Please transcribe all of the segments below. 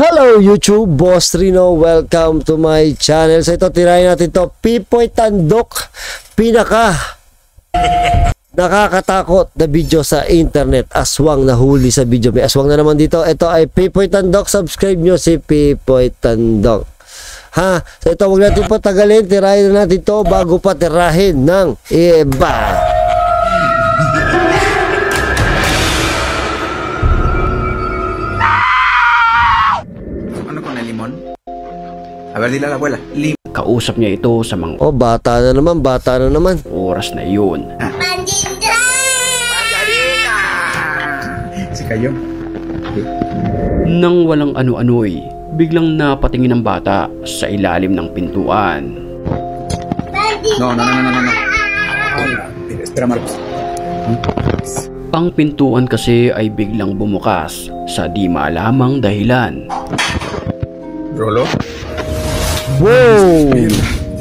Hello YouTube, Boss Rino, welcome to my channel. So ito, tirahin natin to Pipoy Tandok, pinaka nakakatakot na video sa internet. Aswang na huli sa video, may aswang na naman dito. Ito ay Pipoy Tandok, subscribe nyo si Pipoy Tandok. Ha, so ito, huwag natin patagalin, tirahin na natin to bago pa tirahin ng iba. A ver, dile a la abuela. Kausap niya ito sa mga bata na naman. oras na yun. Se cayó. Nang walang ano-ano'y, biglang napatingin ang bata sa ilalim ng pintuan. No. Espera, Marcos. Ang pintuan kasi ay biglang bumukas sa di maalamang dahilan. Rolo. Wow!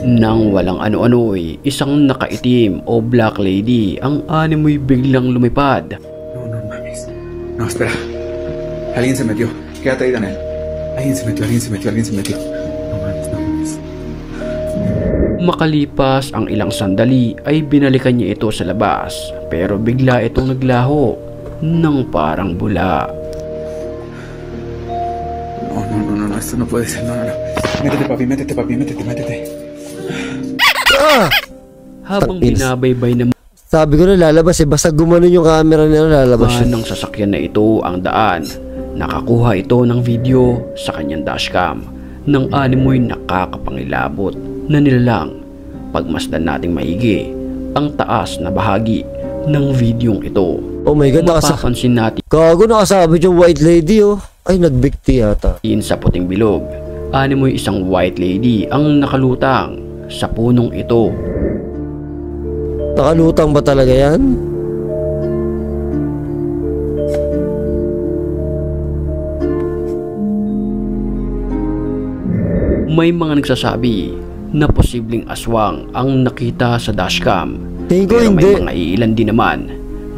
Nang walang ano-ano'y, isang nakaitim o black lady ang animoy biglang lumipad. No mames. No, espera. Alguien se metió. Quédate ahí, Daniel. Alguien se metió. No mames. Makalipas ang ilang sandali ay binalikan niya ito sa labas, pero bigla itong naglaho ng parang bula. No, esto no puede ser, no. Métete, papi, métete. Habang binabaybay naman Sabi ko na lalabas basta gumanon yung camera nila, lalabas ng sasakyan na ito ang daan. Nakakuha ito ng video sa kanyang dashcam ng animoy nakakapangilabot na nilalang. Pagmasdan nating maigi ang taas na bahagi ng videong ito. Oh my God, mapapansin natin nakasabit yung white lady, oh. Ay, nagbigti yata. Sa puting bilog, animoy isang white lady ang nakalutang sa punong ito. Nakalutang ba talaga yan? May mga nagsasabi na posibleng aswang ang nakita sa dashcam. Pero may mga ilan din naman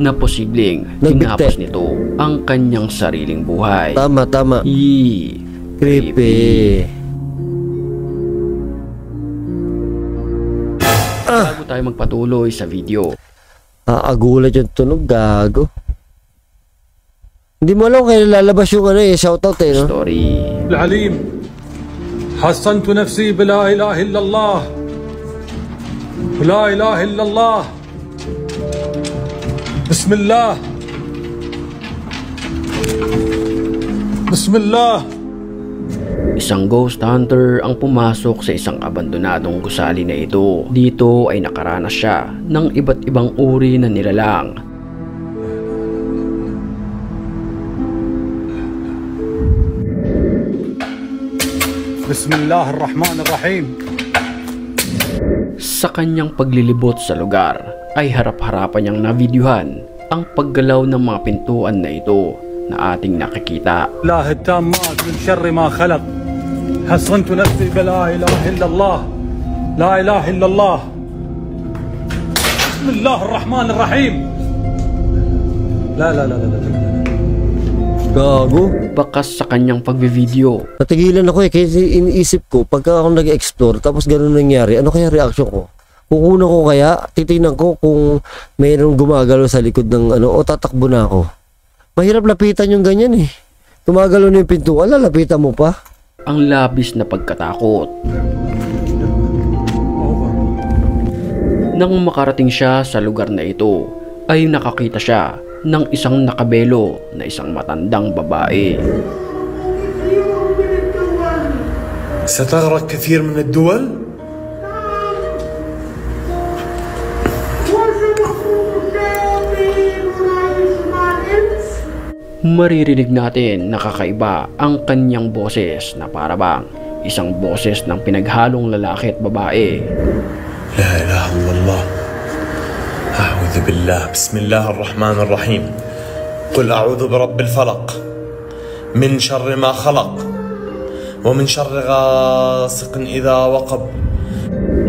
na posibleng tinapos nito ang kanyang sariling buhay. Tama. Creepy. Bago tayo magpatuloy sa video, agulat yung tunog, gago. Hindi mo alam kaya lalabas yung shoutout no? Story. العليم حصنت نفسي بلا إله إلا الله لا إله إلا الله بسم الله Isang ghost hunter ang pumasok sa isang abandonadong gusali na ito. Dito ay nakaranas siya ng iba't ibang uri na nilalang. بسم الله الرحمن الرحيم. Sa kanyang paglilibot sa lugar ay harap-harapan niyang navideohan ang paggalaw ng mga pintuan na ito na ating nakikita. الله التامات من شر ما خلق حصنت نفسي بلا إله إلا الله لا إله إلا الله بسم الله الرحمن الرحيم. لا Gago. Bakas sa kanyang pagbivideo. Natigilan ako kasi iniisip ko pagka ako nag-explore tapos ganun nangyari, ano kaya reaction ko? Kukunan ko kaya, titingnan ko kung mayroong gumagalaw sa likod ng o tatakbo na ako. Mahirap lapitan yung ganyan Gumagalaw na yung pintuan, lalapitan mo pa. Ang labis na pagkatakot. Nang makarating siya sa lugar na ito, ay nakakita siya ng isang nakabelo na isang matandang babae. ستغرق كثير من الدول. Maririnig natin na kakaiba ang kanyang boses na parabang isang boses ng pinaghalong lalaki at babae. لا إله إلا الله أعوذ بالله بسم الله الرحمن الرحيم قل أعوذ برب الفلق من شر ما خلق ومن شر غاسق إذا وقب.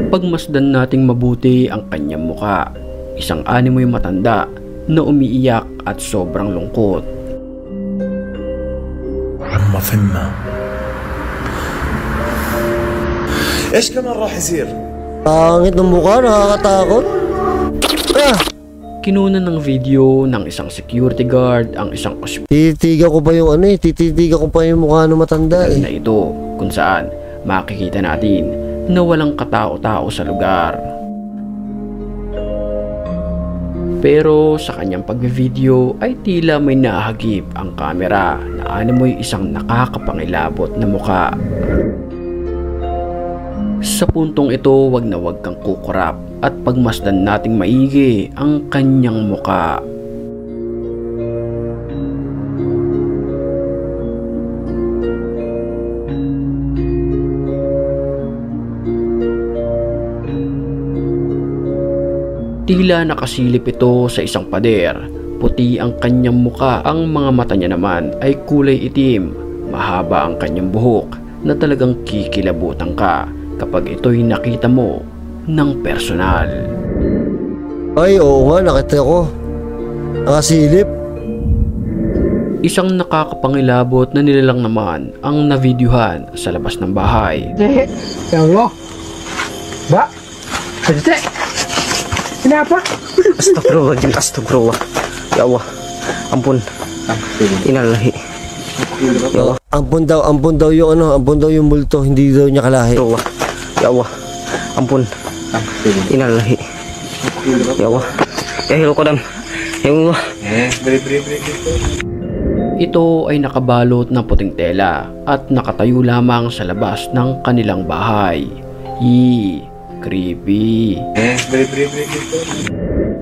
Pagmasdan nating mabuti ang kanyang muka, isang animoy matanda na umiiyak at sobrang lungkot. عم ثم ايش كمان راح يصير؟ Pangit ng mukha, nakakatakot. Ah! Kinunan ng video ng isang security guard ang isang ospital Tititigan ko pa yung tititigan ko pa yung mukha ng matanda na ito kung saan makikita natin na walang katao-tao sa lugar. Pero sa kanyang pag-video ay tila may nahagip ang kamera na animoy isang nakakapangilabot na mukha. Sa puntong ito, wag na wag kang kukurap at pagmasdan nating maigi ang kanyang mukha. Tila nakasilip ito sa isang pader. Puti ang kanyang muka, ang mga mata niya naman ay kulay itim. Mahaba ang kanyang buhok na talagang kikilabutan ka kapag ito'y nakita mo ng personal. Ay, oo nga, nakita ko. Nakasilip. Isang nakakapangilabot na nilalang naman ang navideohan sa labas ng bahay. Ya Allah. Mbak. Cek. Kenapa? Astagfirullahaladzim, astagfirullah. Ya Allah, ampun. Innalillahi. Ya Allah, Ampun daw yung ampun daw yung multo, hindi daw niya kalahi. astagfirullah. Ya Allah, ampun. Innalillahi. Ya Allah. Ya Hilal Qadam. Ya Allah. Ito ay nakabalot ng puting tela at nakatayo lamang sa labas ng kanilang bahay. Creepy.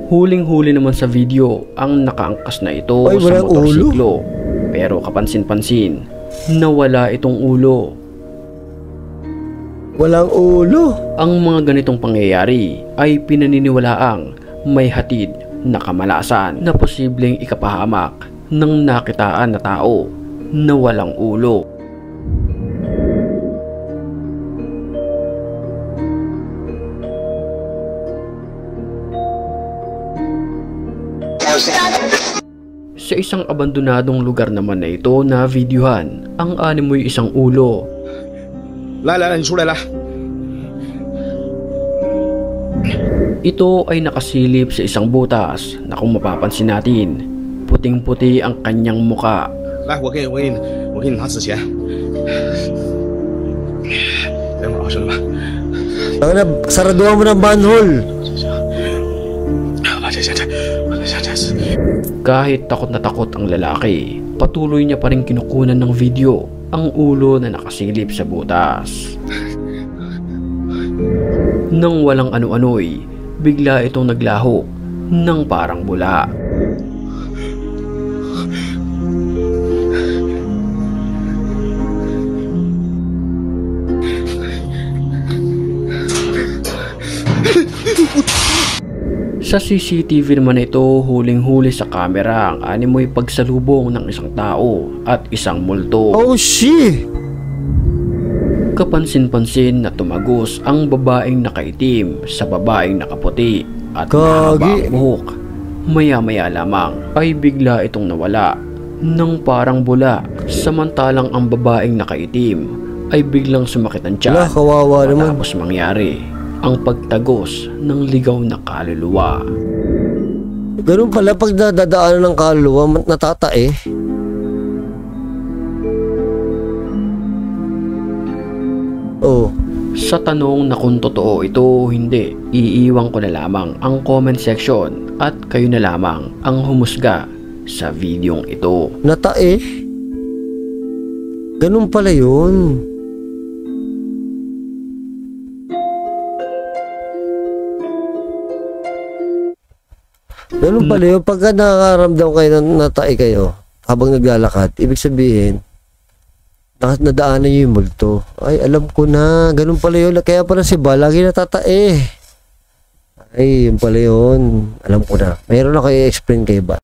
Huling-huli naman sa video ang nakaangkas na ito Ay, sa walang motorsiklo. Pero kapansin-pansin, nawala itong ulo. Walang ulo. Ang mga ganitong pangyayari ay pinaniniwalaang may hatid na kamalasan na posibleng ikapahamak ng nakitaan na tao na walang ulo. Sa isang abandonadong lugar naman na ito na videohan, ang animoy isang ulo. 来来来，你出来来。 Ito ay nakasilip sa isang butas na kung mapapansin natin, puting-puti ang kanyang muka. 来，我给你拿纸钱。等会儿啊，兄弟们。 Saraduhan mo ng manhole. Kahit takot na takot ang lalaki, patuloy niya pa rin kinukunan ng video ang ulo na nakasilip sa butas. Nang walang ano-ano'y, bigla itong naglaho ng parang bula. Sa CCTV naman ito, huling-huli sa kamera ang animoy pagsalubong ng isang tao at isang multo. Oh, shit! Kapansin-pansin na tumagos ang babaeng nakaitim sa babaeng nakaputi at mahaba ang buhok. Maya-maya lamang ay bigla itong nawala ng parang bula, samantalang ang babaeng nakaitim ay biglang sumakit ang tiyan. Kawawa naman. Matapos mangyari ang pagtagos ng ligaw na kaluluwa. Ganun pala pag dadaanan ng kaluluwa, natatae. Oh. Sa tanong na kung totoo ito o hindi, iiwan ko na lamang ang comment section at kayo na lamang ang humusga sa videong ito. Natae? Ganun pala yun. Ganun pala yun. Pagka nakakaramdam kayo na natae kayo habang naglalakad, ibig sabihin, nadaanan nyo yung multo. Ay, alam ko na. Ganun pala yun. Kaya pala si Ba lagi natatae. Ay, yun pala yun. Alam ko na. Mayroon na kayo i-explain kay Ba.